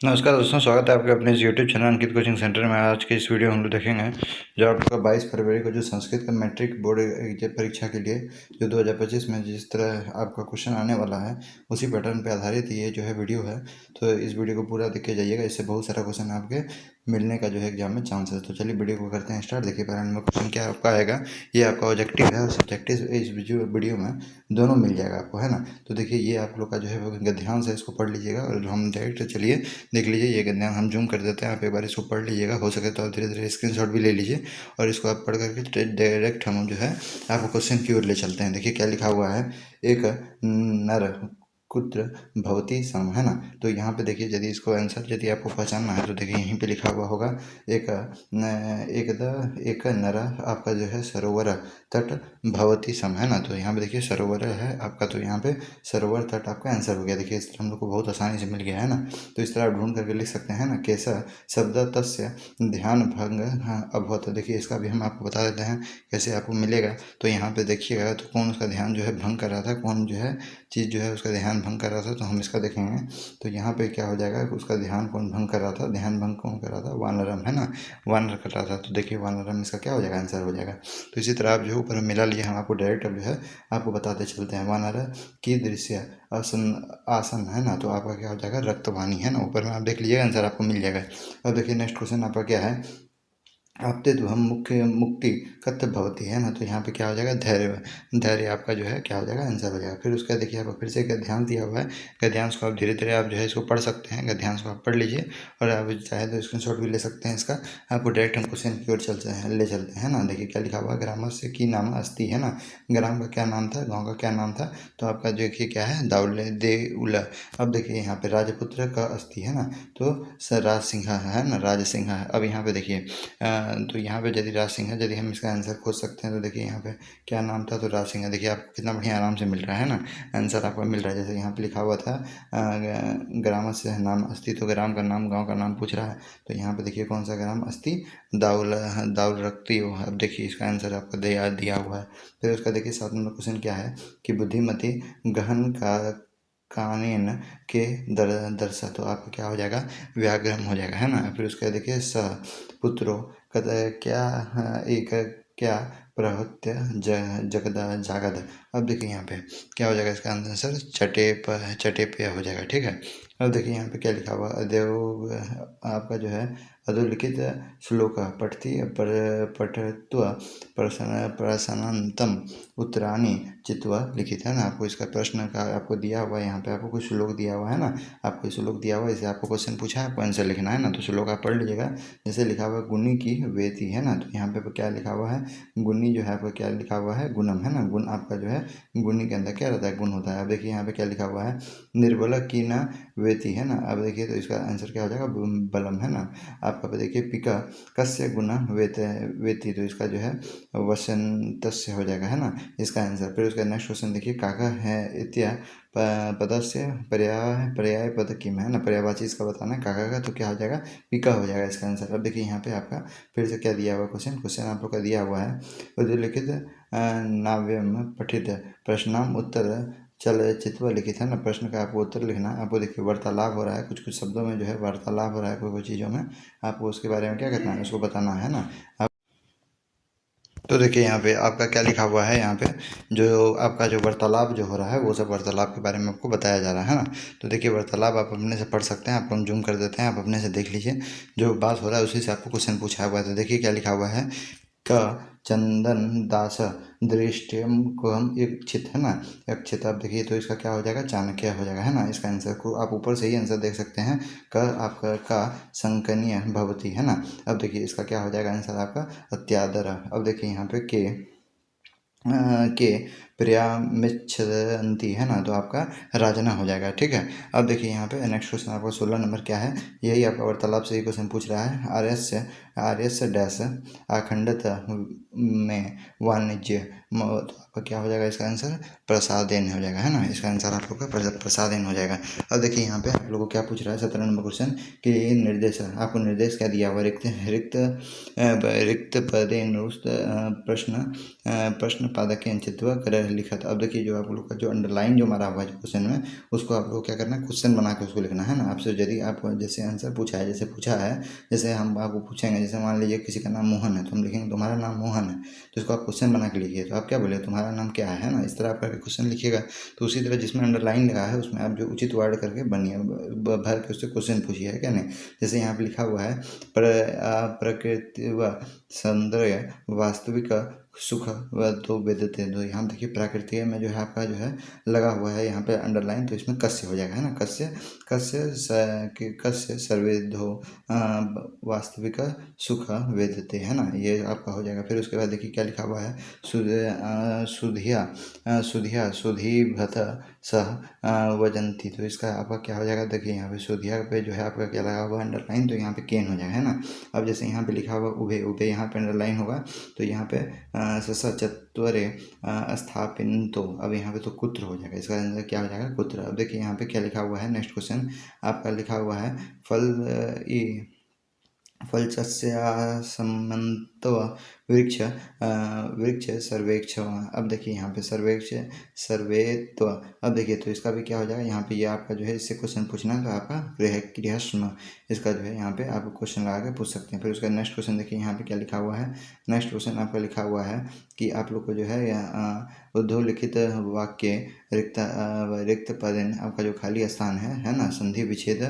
नमस्कार दोस्तों, स्वागत है आपके अपने इस यूट्यूब चैनल अंकित कोचिंग सेंटर में। आज के इस वीडियो में हम लोग देखेंगे जो आपका 22 फरवरी को जो संस्कृत का मैट्रिक बोर्ड परीक्षा के लिए जो 2025 में जिस तरह आपका क्वेश्चन आने वाला है उसी पैटर्न पे आधारित ये जो है वीडियो है। तो इस वीडियो को पूरा देख के जाइएगा, इससे बहुत सारा क्वेश्चन आपके मिलने का जो है एग्जाम में चांस है। तो चलिए वीडियो को करते हैं स्टार्ट। देखिए पहले नंबर क्वेश्चन क्या आपका आएगा, ये आपका ऑब्जेक्टिव है और सब्जेक्टिव इस वीडियो में दोनों मिल जाएगा आपको, है ना। तो देखिए ये आप लोग का जो है ध्यान से इसको पढ़ लीजिएगा और हम डायरेक्ट चलिए देख लीजिए। ये गद्यांश हम जूम कर देते हैं, आप एक बार इसको पढ़ लीजिएगा, हो सके तो आप धीरे धीरे स्क्रीनशॉट भी ले लीजिए और इसको आप पढ़ करके डायरेक्ट हम जो है आपको क्वेश्चन की ओर ले चलते हैं। देखिए क्या लिखा हुआ है, एक नर कुत्र भवती सम, है ना। तो यहाँ पे देखिए यदि इसको आंसर यदि आपको पहचानना है तो देखिए यहीं पे लिखा हुआ होगा एक नर आपका जो है सरोवर तट भवती सम, है ना। तो यहाँ पे देखिए सरोवर है आपका, तो यहाँ पे सरोवर तट आपका आंसर हो गया। देखिए इस तरह हम लोग को बहुत आसानी से मिल गया, है ना। तो इस तरह आप ढूंढ करके लिख सकते हैं ना, कैसा शब्द तस्य ध्यान भंग अभवत। देखिए इसका भी हम आपको बता देते हैं कैसे आपको मिलेगा। तो यहाँ पे देखिएगा तो कौन उसका ध्यान जो है भंग कर रहा था, कौन जो है चीज़ जो है उसका ध्यान भंग कर रहा था, तो हम इसका देखेंगे। तो यहाँ पे क्या हो जाएगा, उसका ध्यान कौन भंग कर रहा था, ध्यान भंग कौन कर रहा था, वानरम, है ना। वानर कर रहा था। तो देखिए वानरम इसका क्या हो जाएगा, आंसर हो जाएगा। तो इसी तरह आप जो है ऊपर मिला लिए, हम आपको डायरेक्ट अब जो है आपको बताते चलते हैं। वानर की दृश्य आसन आसन, है ना। तो आपका क्या हो जाएगा, रक्तवाणी, है ना। ऊपर में आप देख लीजिएगा, आंसर आपको मिल जाएगा। अब देखिए नेक्स्ट क्वेश्चन आपका क्या है, आपते हम मुख्य मुक्ति कत भवती, है ना। तो यहाँ पे क्या हो जाएगा, धैर्य। धैर्य आपका जो है क्या हो जाएगा, आंसर हो जाएगा। फिर उसका देखिए आपको फिर से गद्यांश दिया हुआ है। गद्यांश को आप धीरे धीरे आप जो है इसको पढ़ सकते हैं। गद्यांश को आप पढ़ लीजिए और आप चाहे तो स्क्रीनशॉट भी ले सकते हैं इसका। आपको डायरेक्ट हम क्वेश्चन की ओर चलते हैं, ले चलते हैं ना। देखिए क्या लिखा हुआ है, ग्रामर से की नाम अस्ति, है ना। ग्राम का क्या नाम था, गाँव का क्या नाम था, तो आपका देखिए क्या है, दाउले देउला। अब देखिए यहाँ पे राजपुत्र का अस्ति, है ना। तो राज सिंह है ना, राज सिंह है। अब यहाँ पे देखिए तो यहाँ पे यदि राज सिंह है, यदि हम इसका आंसर खोज सकते हैं तो देखिए यहाँ पे क्या नाम था, तो राज सिंह है। देखिए आपको कितना बढ़िया आराम से मिल रहा है ना, आंसर आपको मिल रहा है। जैसे यहाँ पे लिखा हुआ था ग्राम से नाम अस्ति, तो ग्राम का नाम गांव का नाम पूछ रहा है। तो यहाँ पे देखिए कौन सा ग्राम, अस्ति दाउल दाउल रखती हो। अब देखिए इसका आंसर आपको दिया हुआ है। फिर उसका देखिए 7 नंबर क्वेश्चन क्या है कि बुद्धिमती गहन का कानेन के दर्शा। तो आपका क्या हो जाएगा, व्याघ्रम हो जाएगा, है ना। फिर उसका देखिए स पुत्रो क्या एक क्या प्रहत्य जगदा जागद। अब देखिए यहाँ पे क्या हो जाएगा, इसका आंसर चटे पे हो जाएगा, ठीक है। अब देखिए यहाँ पे क्या लिखा हुआ, देव आपका जो है अधोलिखित श्लोक पठत्वा प्रसन्नतम उत्तराणी चित्वा लिखित, है ना। आपको इसका प्रश्न का आपको दिया हुआ है, यहाँ पे आपको कुछ श्लोक दिया हुआ है ना, आपको श्लोक दिया हुआ है, इसे आपको क्वेश्चन पूछा है, आपको आंसर लिखना है ना। तो श्लोक आप पढ़ लीजिएगा। जैसे लिखा हुआ है गुणी की वेती, है ना। तो यहाँ पे क्या लिखा हुआ है, गुणी जो है आपका क्या लिखा हुआ है, गुणम, है ना। गुण आपका जो है गुणी के अंदर क्या रहता है, गुण होता है। अब देखिए यहाँ पे क्या लिखा हुआ है, निर्बल की न वेती, है ना। अब देखिए तो इसका आंसर क्या हो जाएगा, बलम, है ना। आपका पे देखिए पिका कस्य गुण वेती, तो इसका जो है वसंत से हो जाएगा, है ना, इसका आंसर। फिर उसका नेक्स्ट क्वेश्चन देखिए, काका है इत्या पदस्य पर्याय पद किम, है ना। पर्यायवाची इसका बताना है काका का, तो क्या हो जाएगा, पिका हो जाएगा इसका आंसर। अब देखिए यहाँ पे आपका फिर से क्या दिया हुआ क्वेश्चन आप लोग का दिया हुआ है, उल्लिखित नाव्यम पठित प्रश्नाम उत्तर चलचित्र लिखित, है ना। प्रश्न का आपको उत्तर लिखना है। आपको देखिए वार्तालाप हो रहा है, कुछ कुछ शब्दों में जो है वार्तालाप हो रहा है, कोई कोई चीज़ों में आपको उसके बारे में क्या करना है, उसको बताना है ना। तो देखिए यहाँ पे आपका क्या लिखा हुआ है, यहाँ पे जो आपका जो वार्तालाप जो हो रहा है वो सब वार्तालाप के बारे में आपको बताया जा रहा है ना। तो देखिए वार्तालाप आप अपने से पढ़ सकते हैं, आपको हम जूम कर देते हैं, आप अपने से देख लीजिए जो बात हो रहा है उसी से आपको क्वेश्चन पूछा हुआ है। तो देखिए क्या लिखा हुआ है, क चंदन दास दृष्टिम को हम इच्छित, है ना। इच्छित आप देखिए तो इसका क्या हो जाएगा, चाणक्य हो जाएगा, है ना। इसका आंसर को आप ऊपर से ही आंसर देख सकते हैं, क आपका का संकनीय भवती, है ना। अब देखिए इसका क्या हो जाएगा आंसर आपका अत्यादर। अब देखिए यहाँ पे के प्रियामिच्छन्ति, है ना। तो आपका राजना हो जाएगा, ठीक है। अब देखिए यहाँ पे नेक्स्ट क्वेश्चन आपका 16 नंबर क्या है, यही आपका वार्तालाप से ही क्वेश्चन पूछ रहा है। आर्यस्य डैश अखंडता में वाणिज्य तो आपका क्या हो जाएगा, इसका आंसर प्रसादेन हो जाएगा, है ना। इसका आंसर आप लोग का प्रसादेन हो जाएगा। अब देखिए यहाँ पे आप लोगों को क्या पूछ रहा है, 17 नंबर क्वेश्चन कि निर्देश, आपको निर्देश क्या दिया हुआ, रिक्त रिक्त रिक्त पदे प्रश्न पादकेन चित्वा लिखा था। अब देखिए जो आप लोग का जो अंडरलाइन जो मारा हुआ है क्वेश्चन में, उसको आप लोग क्या करना है, क्वेश्चन बना के उसको लिखना है ना। आपसे यदि आप जैसे आंसर पूछा है, जैसे हम आपको पूछेंगे, जैसे मान लीजिए किसी का नाम मोहन है तो हम लिखेंगे तुम्हारा नाम मोहन है, तो इसको आप क्वेश्चन बना के लिखिए। तो आप क्या बोले, तुम्हारा नाम क्या है ना, इस तरह आप करके क्वेश्चन लिखिएगा। तो उसी तरह जिसमें अंडरलाइन लगा है उसमें आप जो उचित वर्ड करके बनिए, भर के उससे क्वेश्चन पूछिए, है क्या नहीं। जैसे यहाँ पे लिखा हुआ है प्रकृति व सौंदर्य वास्तविक सुख व तो वेदते। तो यहाँ देखिए प्राकृतिक में जो है आपका जो है लगा हुआ है यहाँ पे अंडरलाइन, तो इसमें कस्य हो जाएगा, है ना। कस्य कस्य सर्वेधो वास्तविक सुख वेदते, है ना, ये आपका हो जाएगा। फिर उसके बाद देखिए क्या लिखा हुआ है, सुधिया सुधीभत सह वजंती। तो इसका आपका क्या हो जाएगा, देखिए यहाँ पे सुधिया पे जो है आपका क्या लगा हुआ अंडरलाइन, तो यहाँ पे केन हो जाएगा, है ना। अब जैसे यहाँ पे लिखा हुआ उभे, उभे यहाँ पे अंडरलाइन होगा, तो यहाँ पे ससा चत्वरे स्थापितो, अब यहाँ पे तो कुत्र हो जाएगा, इसका आंसर क्या हो जाएगा, कुत्र। अब देखिए यहाँ पे क्या लिखा हुआ है, नेक्स्ट क्वेश्चन आपका लिखा हुआ है फलचस्यासमन्तो वृक्ष वृक्ष सर्वेक्ष। अब देखिए यहाँ पे सर्वेक्ष सर्वेत्व। अब देखिए तो इसका भी क्या हो जाएगा, यहाँ पे ये आपका जो है इससे क्वेश्चन पूछना है तो आपका गृहस्म, इसका जो है यहाँ पे आप क्वेश्चन लगा के पूछ सकते हैं। फिर उसका नेक्स्ट क्वेश्चन देखिए यहाँ पे क्या लिखा हुआ है, नेक्स्ट क्वेश्चन आपका लिखा हुआ है कि आप लोग को जो है उद्धलिखित वाक्य रिक्त पदन, आपका जो खाली स्थान है ना, संधि विच्छेद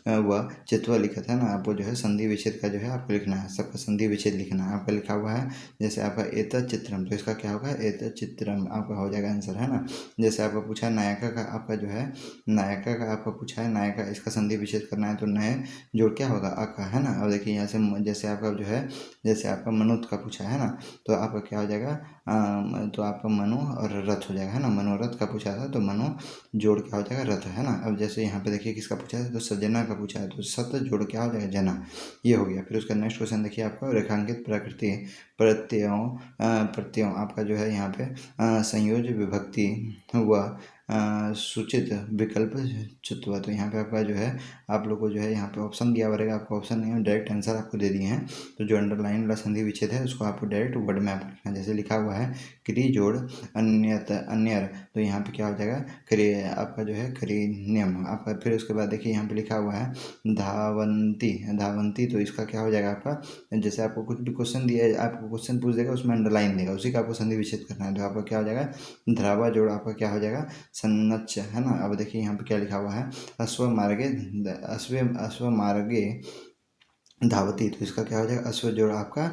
व चित्वा लिखित, है ना। आपको जो है संधि विच्छेद का जो है आपको लिखना है, सबका संधि विच्छेद लिखना है। आपका लिखा हुआ है जैसे आपका एतत् चित्रम, तो इसका क्या होगा, एतत् चित्रम आपका हो जाएगा आंसर, है ना। जैसे आपका पूछा है नायका का, आपका जो है नायका का आपका पूछा है, नायका इसका संधि विच्छेद करना है, तो नए जोड़ क्या होगा, आका, है ना। अब देखिए यहाँ से जैसे आपका जो है जैसे आपका मनुत का पूछा है ना, तो आपका क्या हो जाएगा, तो आपका मनु और रथ हो जाएगा, है ना। मनोरथ का पूछा था तो मनु जोड़ क्या हो जाएगा, रथ, है ना। अब जैसे यहाँ पे देखिए किसका पूछा है, तो सजना का पूछा है, तो सत जोड़ क्या हो जाएगा, जना, ये हो गया। फिर उसका नेक्स्ट क्वेश्चन देखिए आपका रेखांकित प्रकृति प्रत्ययों आपका जो है यहाँ पे संयोज विभक्ति व सूचित विकल्प चुत्वा। तो यहाँ पे आपका जो है आप लोग को जो है यहाँ पे ऑप्शन दिया हुआ रहेगा, आपको ऑप्शन नहीं है, डायरेक्ट आंसर आपको दे दिए हैं। तो जो अंडरलाइन वाला संधि विच्छेद है उसको आपको डायरेक्ट वर्ड में आप लिखना है। जैसे लिखा हुआ है क्री जोड़ अन्यर, तो यहाँ पे क्या हो जाएगा, क्री आपका जो है क्रीनियम आपका। फिर उसके बाद देखिए यहाँ पे लिखा हुआ है धावंती, तो इसका क्या हो जाएगा आपका, जैसे आपको कुछ भी क्वेश्चन दिया है, आपको क्वेश्चन पूछ देगा उसमें अंडरलाइन देगा, उसी का आपको संधि विच्छेद करना है। तो आपका क्या हो जाएगा, ध्रावा जोड़ आपका क्या हो जाएगा, सन्नच्च, है ना। अब देखिए यहाँ पे क्या लिखा हुआ है, अश्व मार्गे धावती, तो इसका क्या हो जाएगा, अश्व जोड़ आपका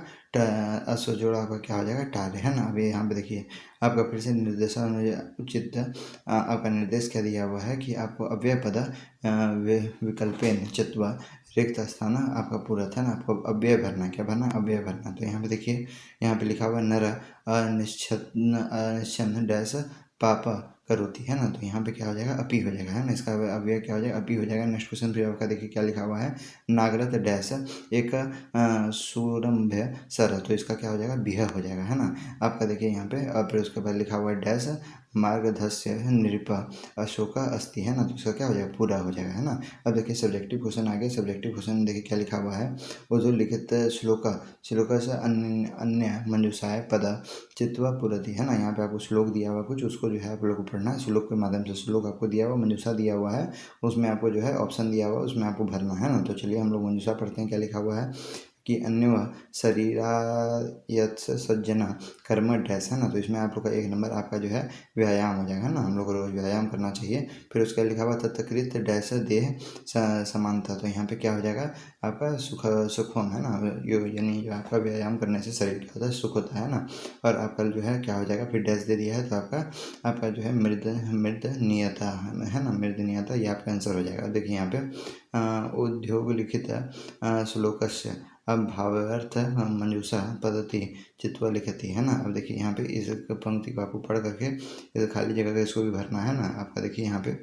अश्व जोड़ आपका क्या हो जाएगा, टार, है ना। अभी यहाँ पे देखिए आपका फिर से निर्देशन उचित आपका निर्देश क्या दिया हुआ है कि आपको अव्यय पद विकल्पेन चित्वा रिक्त स्थान आपका पूरा था ना, आपको अव्यय भरना, क्या भरना, अव्यय भरना। तो यहाँ पे देखिए यहाँ पे लिखा हुआ नर अनिश्चन डैश पाप करोती, है ना। तो यहाँ पे क्या हो जाएगा, अपी हो जाएगा, है ना। इसका अव्यय क्या हो जाएगा, अपी हो जाएगा। नेक्स्ट क्वेश्चन फिर आपका देखिए क्या लिखा हुआ है, नागरथ डैश एक सूरम्भ्य सर, तो इसका क्या हो जाएगा, बिह हो जाएगा, है ना। आपका देखिए यहाँ पे अब फिर उसके बाद लिखा हुआ है डैश मार्गधस्य नृप अशोका अस्ति, है ना। तो इसका क्या हो जाएगा, पूरा हो जाएगा, है ना। अब देखिए सब्जेक्टिव क्वेश्चन आगे, सब्जेक्टिव क्वेश्चन देखिए क्या लिखा हुआ है, वो जो लिखित श्लोक से अन्य मंजूषाए पद चित्वा पुरति, है ना। यहाँ पे आपको श्लोक दिया हुआ कुछ, उसको जो है आप लोग को पढ़ना है श्लोक के माध्यम से। श्लोक आपको दिया हुआ, मंजूषा दिया हुआ है, उसमें आपको जो है ऑप्शन दिया हुआ, उसमें आपको भरना है ना। तो चलिए हम लोग मंजूषा पढ़ते हैं। क्या लिखा हुआ है कि अन्य शरीरायत्स सज्जना कर्म डैश, है ना। तो इसमें आप लोग का 1 नंबर आपका जो है व्यायाम हो जाएगा, है ना। हम लोग को रोज व्यायाम करना चाहिए। फिर उसका लिखा हुआ तत्कृत डैश देह समानता, तो यहाँ पे क्या हो जाएगा आपका सुखम, है ना। यानी जो आपका व्यायाम करने से शरीर क्या होता है, सुख होता है ना। और आपका जो है क्या हो जाएगा, फिर डैश दे दिया है तो आपका जो है मृद नियता, है ना, मृद नियता, ये आपका आंसर हो जाएगा। देखिए यहाँ पे उद्योग लिखित श्लोकस्य अब भावार्थ मंजूषा पद्धति चित्वा लिखती, है ना। अब देखिए यहाँ पे इस पंक्ति को आपको पढ़ करके इस खाली जगह का इसको भी भरना है ना। आपका देखिए यहाँ पे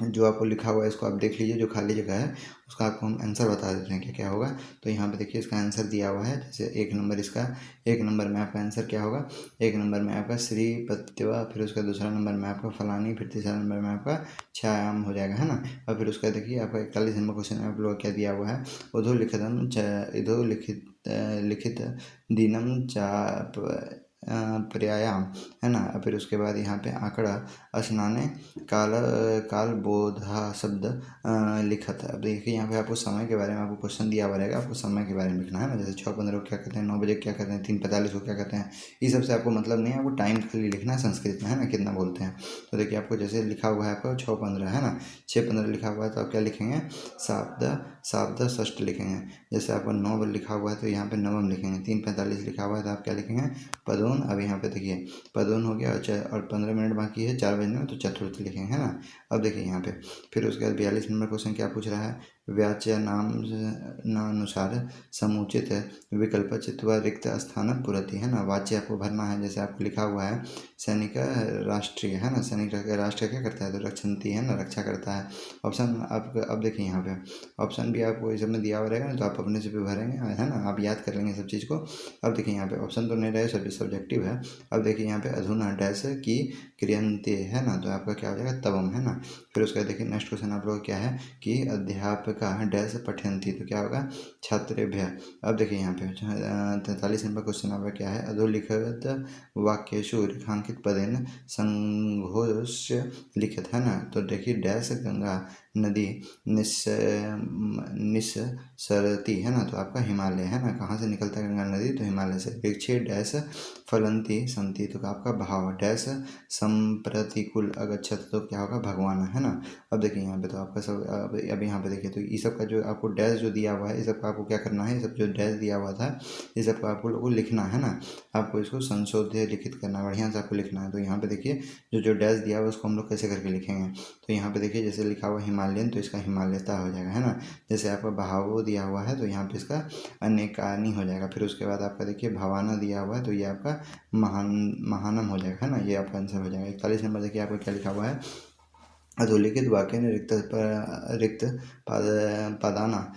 जो आपको लिखा हुआ है इसको आप देख लीजिए, जो खाली जगह है उसका आपको हम आंसर बता देते हैं क्या क्या होगा। तो यहाँ पे देखिए इसका आंसर दिया हुआ है, जैसे 1 नंबर इसका, 1 नंबर में आपका आंसर क्या होगा, 1 नंबर में आपका श्री पत्यवा, फिर उसका दूसरा नंबर में आपका फलानी, फिर तीसरा नंबर में आपका छायाम हो जाएगा, है ना। और फिर उसका देखिए आपका 41 नंबर क्वेश्चन में आप लोग क्या दिया हुआ है, उधो लिखित लिखित दीनम चाप पर्यायाम, है ना। फिर उसके बाद यहाँ पे आंकड़ा स्नाने काल काल बोधा शब्द लिखत। अब देखिए यहाँ पे आपको समय के बारे में आपको क्वेश्चन दिया हुआ रहेगा, आपको समय के बारे में लिखना है ना। जैसे 6:15 को क्या कहते हैं, 9 बजे क्या कहते हैं, 3:45 को क्या कहते हैं, ये सब से आपको मतलब नहीं है, आपको टाइम खाली लिखना है संस्कृत में, है ना, कितना बोलते हैं। तो देखिए आपको जैसे लिखा हुआ है आपको 6:15, है ना, 6:15 लिखा हुआ है तो आप क्या लिखेंगे, शाब्द षष्ठ लिखेंगे। जैसे आपको 9 बजे लिखा हुआ है तो यहाँ पे नवम लिखेंगे। 3:45 लिखा हुआ है तो आप क्या लिखेंगे, पदोन। अब यहाँ पे देखिए पदोन हो गया और 15 मिनट बाकी है 4 बजने में, तो चतुर्थ लिखेंगे, है ना। अब देखिए यहाँ पे फिर उसके बाद 42 नंबर क्वेश्चन क्या पूछ रहा है, व्याच्य नामानुसार समुचित विकल्प चित्वा रिक्त स्थान पुरति, है ना। वाच्य आपको भरना है। जैसे आपको लिखा हुआ है सैनिक राष्ट्रीय, है ना, सैनिक राष्ट्र क्या करता है, तो रक्षंती, है ना, रक्षा करता है। ऑप्शन आप अब देखिए यहाँ पे ऑप्शन भी आपको इस सब में दिया हुआ रहेगा ना, तो आप अपने से भी भरेंगे, है ना, आप याद कर लेंगे सब चीज़ को। अब देखिए यहाँ पे ऑप्शन तो नहीं रहे, सब्जेक्टिव है। अब देखिए यहाँ पे अधुना डैश की क्रियन्ते, है ना, तो आपका क्या हो जाएगा, तवम, है ना। फिर उसका देखिए नेक्स्ट क्वेश्चन आप लोग क्या है कि अध्यापका डैश पठयन्ति, तो क्या होगा, छात्रेभ्य। अब देखिए यहाँ पे 43 नंबर क्वेश्चन आपका क्या है, अधोलिखित वाक्येषु रेखांकित पदेन संघोष्य लिखित, है ना। तो देखिए डैश गंगा नदी निस्सरती, है ना, तो आपका हिमालय, है ना। कहाँ से निकलता है गंगा नदी, तो हिमालय से। वृक्षे डैश फलंती संति, तो आपका भाव डैश संप्रतिकूल अगच्छत, तो क्या होगा, भगवान, है ना। अब देखिए यहाँ पे तो आपका सब अब यहाँ पे देखिए तो ये सब का जो आपको डैश जो दिया हुआ है, ये सब का आपको क्या करना है, ये सब जो डैश दिया हुआ था ये सब को आपको लोगों को लिखना है ना। आपको इसको संशोध्य लिखित करना है, बढ़िया से आपको लिखना है। तो यहाँ पे देखिए जो डैश दिया हुआ है उसको हम लोग कैसे करके लिखेंगे, तो यहाँ पे देखिए जैसे लिखा हुआ हिमालयन, तो इसका हिमालयता हो जाएगा, है ना। जैसे आपका बहावो दिया हुआ है तो यहाँ पे इसका अनेकानी हो जाएगा। फिर उसके बाद आपका देखिए भवाना दिया हुआ है तो ये आपका महानम हो जाएगा, है ना, ये आपका आंसर हो जाएगा। 41 नंबर देखिए आपको क्या लिखा हुआ है, अधोलिखित वाक्य ने रिक्त पादाना।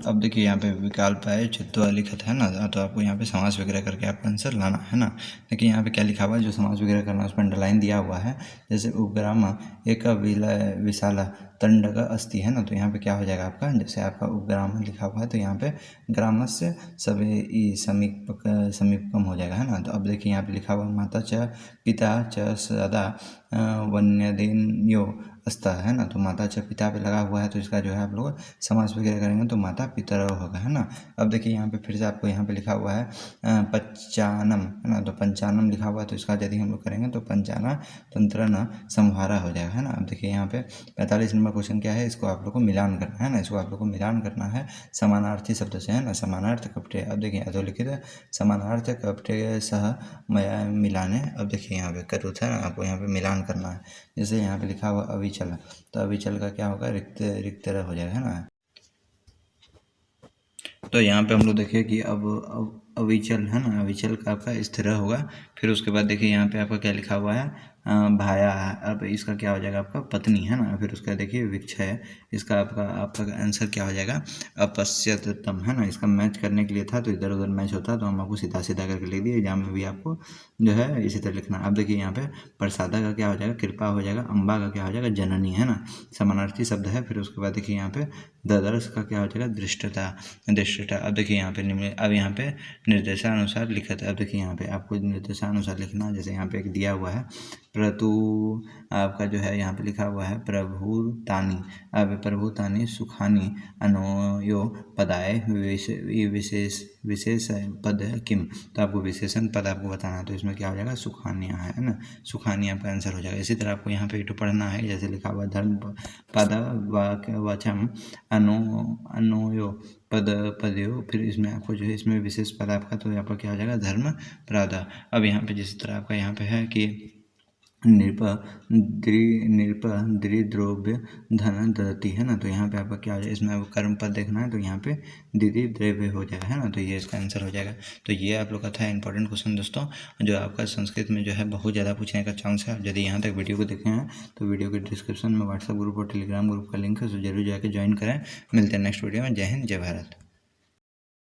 अब देखिए यहाँ पे विकल्प है चित्वा लिखित, है ना, तो आपको यहाँ पे समास वगैरह करके आपका आंसर लाना है ना। देखिए यहाँ पे क्या लिखा हुआ है, जो समास वगैरह करना है उस पर अंडरलाइन दिया हुआ है। जैसे उपग्राम एक विशाला तंडक अस्ति, है ना, तो यहाँ पे क्या हो जाएगा आपका, जैसे आपका उपग्राम लिखा हुआ है तो यहाँ पे ग्रामस्य सभी समीपम हो जाएगा, है ना। तो अब देखिए यहाँ पे लिखा हुआ माता च पिता च सदा वन्यदेन्यो अस्ता, है ना, तो माता च पिता पे लगा हुआ है तो इसका जो है आप लोग समास वगैरह करेंगे तो माता पितरौ होगा, है ना। अब देखिए यहाँ पे फिर से आपको यहाँ पे लिखा हुआ है पंचानम, है ना, तो पंचानम लिखा हुआ है तो इसका यदि हम लोग करेंगे तो पंचाना तंत्र न संहारा हो जाएगा, है ना। अब देखिए यहाँ पे 45 नंबर क्वेश्चन क्या है, इसको आप लोग को मिलान करना है ना, इसको आप लोग को मिलान करना है समानार्थी शब्द से, है ना, समानार्थ कपटे। अब देखिए अधोलिखित समानार्थ कपटे सह मया मिलाने। अब देखिए यहाँ पे करुथ, है ना, आपको यहाँ पे मिलान करना है। जैसे यहाँ पे लिखा हुआ अविचल, तो अविचल का क्या होगा, रिक्त हो जाएगा, है ना। तो यहाँ पे हम लोग देखिए कि अब अविचल, है ना, अविचल का आपका स्थिर होगा। फिर उसके बाद देखिए यहाँ पे आपका क्या लिखा हुआ है, भाया है। अब इसका क्या हो जाएगा, आपका पत्नी, है ना। फिर उसका देखिए वृक्ष है, इसका आपका आंसर क्या हो जाएगा, अपश्यतम, है ना। इसका मैच करने के लिए था तो इधर उधर मैच होता तो हम आपको सीधा सीधा करके लिख दिए। एग्जाम में भी आपको जो है इसी तरह लिखना। अब देखिए यहाँ पे प्रसादा का क्या हो जाएगा, कृपा हो जाएगा। अम्बा का क्या हो जाएगा, जननी, है ना, समानार्थी शब्द है। फिर उसके बाद देखिए यहाँ पे ददर्श का क्या हो जाएगा, दृष्टता। अब देखिए यहाँ पे अब यहाँ पे निर्देशानुसार लिखत। अब देखिए यहाँ पे आपको निर्देशानुसार लिखना। जैसे यहाँ पे एक दिया हुआ है प्रतु, आपका जो है यहाँ पे लिखा हुआ है प्रभुतानी। अब प्रभुतानी सुखानी अनोयो पदाय विशेष पद किम, तो आपको विशेषण पद आपको बताना है। तो इसमें क्या हो जाएगा, सुखानिया, है ना, सुखानिया आपका आंसर हो जाएगा। इसी तरह आपको यहाँ पे पढ़ना है। जैसे लिखा हुआ धर्म पद वाचम अनोयो पदयो। फिर इसमें आपको जो है इसमें विशेष पद आपका, तो यहाँ पर क्या हो जाएगा, धर्म प्रादा। अब यहाँ पे जिस तरह आपका यहाँ पे है कि नृप द्रिद्रोभ्य धन ददति, है ना, तो यहाँ पे आपका क्या हो जाएगा, इसमें आपको कर्म पद देखना है तो यहाँ पे दीदी द्रव्य हो जाएगा, है ना, तो ये इसका आंसर हो जाएगा। तो ये आप लोग का था इंपॉर्टेंट क्वेश्चन दोस्तों, जो आपका संस्कृत में जो है बहुत ज़्यादा पूछने का चांस है। यदि यहाँ तक वीडियो को देखे हैं तो वीडियो के डिस्क्रिप्शन में व्हाट्सएप ग्रुप और टेलीग्राम ग्रुप का लिंक है, तो जरूर जाकर ज्वाइन करें। मिलते हैं नेक्स्ट वीडियो में। जय हिंद, जय भारत।